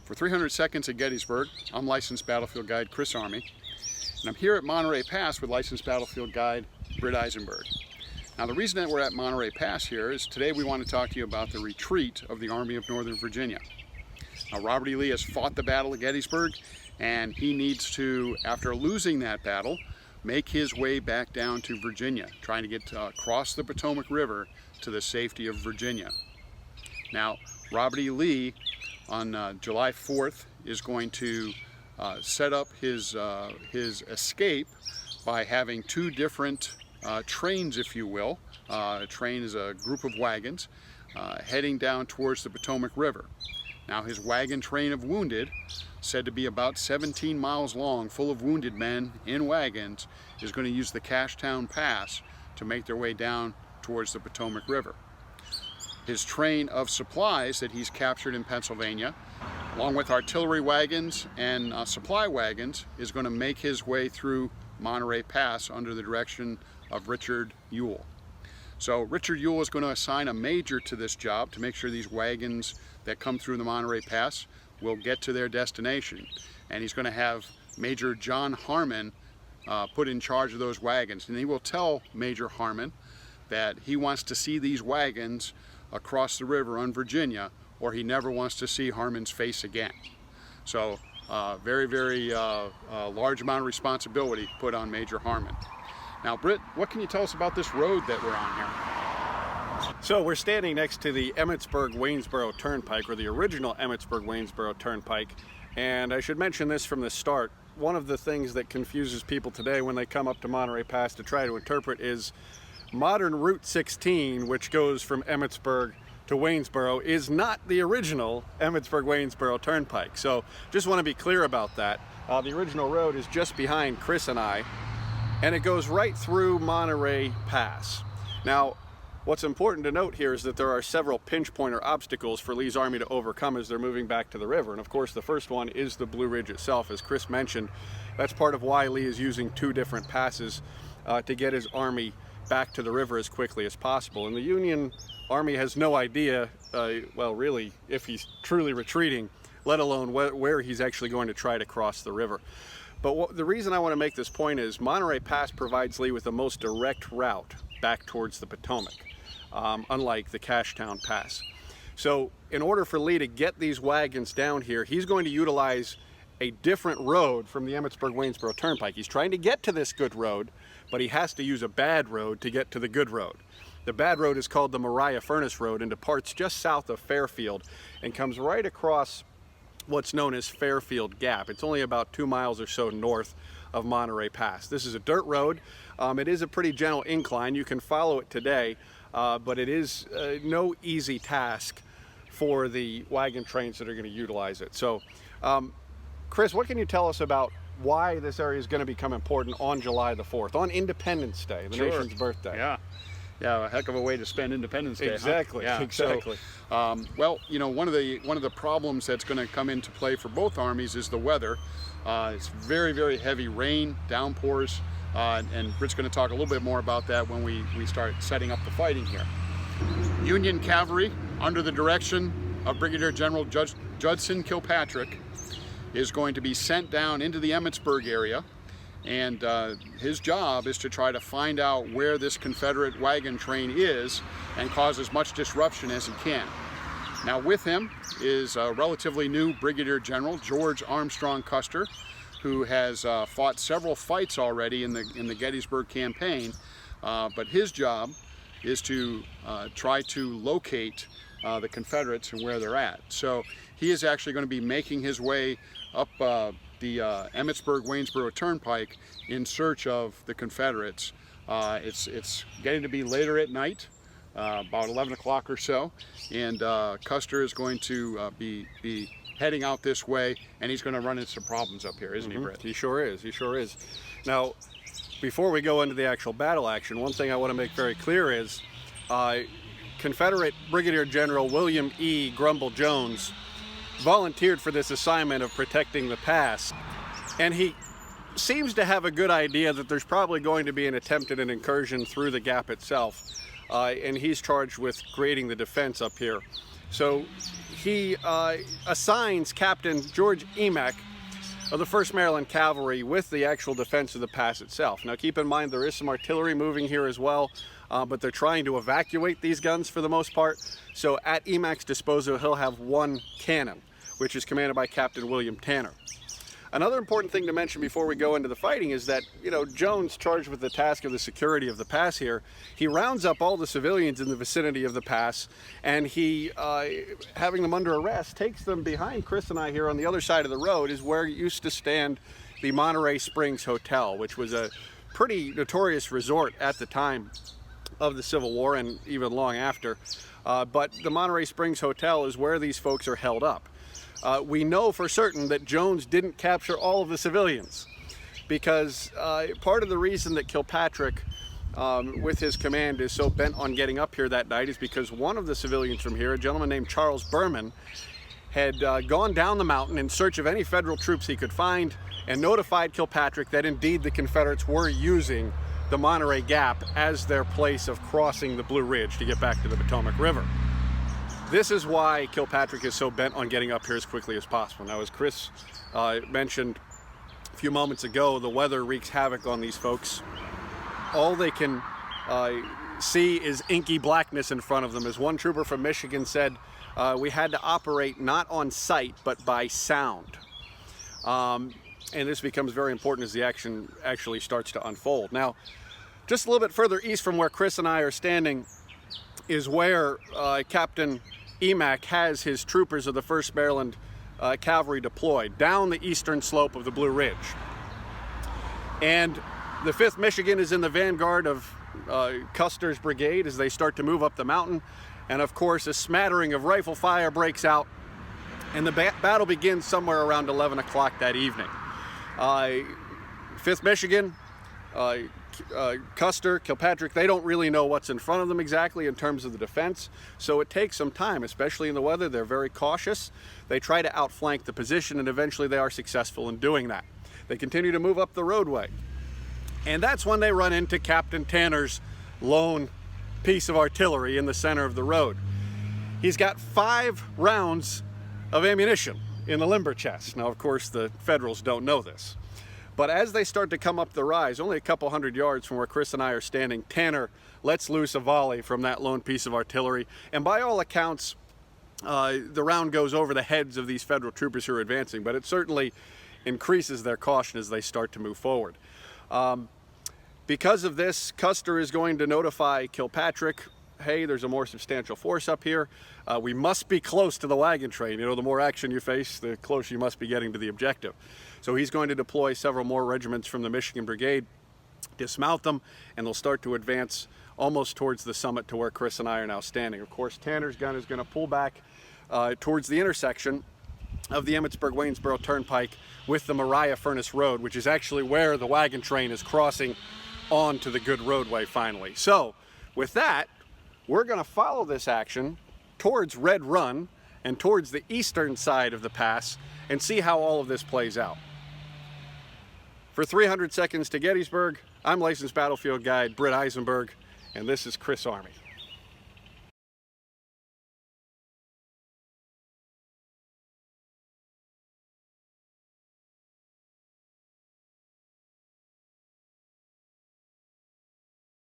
For 300 Seconds at Gettysburg, I'm Licensed Battlefield Guide Chris Army, and I'm here at Monterey Pass with Licensed Battlefield Guide Britt Isenberg. Now the reason that we're at Monterey Pass here is today we want to talk to you about the retreat of the Army of Northern Virginia. Now Robert E. Lee has fought the Battle of Gettysburg, and he needs to, after losing that battle, make his way back down to Virginia, trying to get across the Potomac River to the safety of Virginia. Now Robert E. Lee on July 4th is going to set up his escape by having two different trains, if you will. A train is a group of wagons heading down towards the Potomac River. Now his wagon train of wounded, said to be about 17 miles long, full of wounded men in wagons, is going to use the Cashtown Pass to make their way down towards the Potomac River. His train of supplies that he's captured in Pennsylvania, along with artillery wagons and supply wagons, is going to make his way through Monterey Pass under the direction of Richard Ewell. So Richard Ewell is going to assign a major to this job to make sure these wagons that come through the Monterey Pass will get to their destination. And he's going to have Major John Harmon put in charge of those wagons. And he will tell Major Harmon that he wants to see these wagons across the river on Virginia, or he never wants to see Harmon's face again. So very large amount of responsibility put on Major Harmon. Now Britt, what can you tell us about this road that we're on here? So we're standing next to the Emmitsburg-Waynesboro Turnpike, or the original Emmitsburg-Waynesboro Turnpike. And I should mention this from the start. One of the things that confuses people today when they come up to Monterey Pass to try to interpret is modern Route 16, which goes from Emmitsburg to Waynesboro, is not the original Emmitsburg-Waynesboro Turnpike. So just want to be clear about that. The original road is just behind Chris and I, and it goes right through Monterey Pass. Now, what's important to note here is that there are several pinch point or obstacles for Lee's army to overcome as they're moving back to the river. And of course, the first one is the Blue Ridge itself. As Chris mentioned, that's part of why Lee is using two different passes to get his army back to the river as quickly as possible. And the Union Army has no idea, well, really, if he's truly retreating, let alone where he's actually going to try to cross the river. But the reason I want to make this point is Monterey Pass provides Lee with the most direct route back towards the Potomac, unlike the Cashtown Pass. So in order for Lee to get these wagons down here, he's going to utilize a different road from the Emmitsburg-Waynesboro Turnpike. He's trying to get to this good road, but he has to use a bad road to get to the good road. The bad road is called the Mariah Furnace Road and departs just south of Fairfield and comes right across what's known as Fairfield Gap. It's only about 2 miles or so north of Monterey Pass. This is a dirt road. It is a pretty gentle incline. You can follow it today, but it is no easy task for the wagon trains that are going to utilize it. So, Chris, what can you tell us about why this area is going to become important on July the 4th, on Independence Day, the nation's birthday? Yeah, a heck of a way to spend Independence Day. Exactly. Huh? Yeah, exactly. So, well, you know, one of the problems that's going to come into play for both armies is the weather. It's very heavy rain, downpours, and Britt's going to talk a little bit more about that when we start setting up the fighting here. Union cavalry, under the direction of Brigadier General Judson Kilpatrick, is going to be sent down into the Emmitsburg area, and his job is to try to find out where this Confederate wagon train is and cause as much disruption as he can. Now with him is a relatively new Brigadier General George Armstrong Custer, who has fought several fights already in the Gettysburg campaign, but his job is to try to locate the Confederates and where they're at. So he is actually going to be making his way up the Emmitsburg-Waynesboro Turnpike in search of the Confederates. It's getting to be later at night, about 11 o'clock or so, and Custer is going to be heading out this way, and he's going to run into some problems up here, isn't he, Britt? He sure is. He sure is. Now, before we go into the actual battle action, one thing I want to make very clear is Confederate Brigadier General William E. Grumble Jones volunteered for this assignment of protecting the pass, and he seems to have a good idea that there's probably going to be an attempt at an incursion through the gap itself, and he's charged with creating the defense up here. So he assigns Captain George Emack of the 1st Maryland Cavalry with the actual defense of the pass itself. Now keep in mind there is some artillery moving here as well, but they're trying to evacuate these guns for the most part. So at Emack's disposal he'll have 1 cannon, which is commanded by Captain William Tanner. Another important thing to mention before we go into the fighting is that, Jones, charged with the task of the security of the pass here, he rounds up all the civilians in the vicinity of the pass, and he, having them under arrest, takes them behind Chris and I here on the other side of the road is where used to stand the Monterey Springs Hotel, which was a pretty notorious resort at the time of the Civil War and even long after. But the Monterey Springs Hotel is where these folks are held up. We know for certain that Jones didn't capture all of the civilians because part of the reason that Kilpatrick with his command is so bent on getting up here that night is because one of the civilians from here, a gentleman named Charles Berman, had gone down the mountain in search of any federal troops he could find and notified Kilpatrick that indeed the Confederates were using the Monterey Gap as their place of crossing the Blue Ridge to get back to the Potomac River. This is why Kilpatrick is so bent on getting up here as quickly as possible. Now, as Chris mentioned a few moments ago, the weather wreaks havoc on these folks. All they can see is inky blackness in front of them. As one trooper from Michigan said, we had to operate not on sight, but by sound. And this becomes very important as the action actually starts to unfold. Now, just a little bit further east from where Chris and I are standing is where Captain Emack has his troopers of the 1st Maryland Cavalry deployed down the eastern slope of the Blue Ridge. And the 5th Michigan is in the vanguard of Custer's brigade as they start to move up the mountain. And of course, a smattering of rifle fire breaks out, and the battle begins somewhere around 11 o'clock that evening. 5th Michigan, Custer, Kilpatrick, they don't really know what's in front of them exactly in terms of the defense, so it takes some time, especially in the weather. They're very cautious. They try to outflank the position, and eventually they are successful in doing that. They continue to move up the roadway, and that's when they run into Captain Tanner's lone piece of artillery in the center of the road. He's got 5 rounds of ammunition in the limber chest. Now, of course, the Federals don't know this. But as they start to come up the rise, only a couple hundred yards from where Chris and I are standing, Tanner lets loose a volley from that lone piece of artillery. And by all accounts, the round goes over the heads of these Federal troopers who are advancing, but it certainly increases their caution as they start to move forward. Because of this, Custer is going to notify Kilpatrick, hey, there's a more substantial force up here. We must be close to the wagon train. The more action you face, the closer you must be getting to the objective. So he's going to deploy several more regiments from the Michigan Brigade, dismount them, and they'll start to advance almost towards the summit to where Chris and I are now standing. Of course, Tanner's gun is going to pull back towards the intersection of the Emmitsburg-Waynesboro Turnpike with the Mariah Furnace Road, which is actually where the wagon train is crossing onto the good roadway finally. So with that, we're going to follow this action towards Red Run and towards the eastern side of the pass and see how all of this plays out. For 300 Seconds to Gettysburg, I'm Licensed Battlefield Guide Britt Isenberg, and this is Chris Army.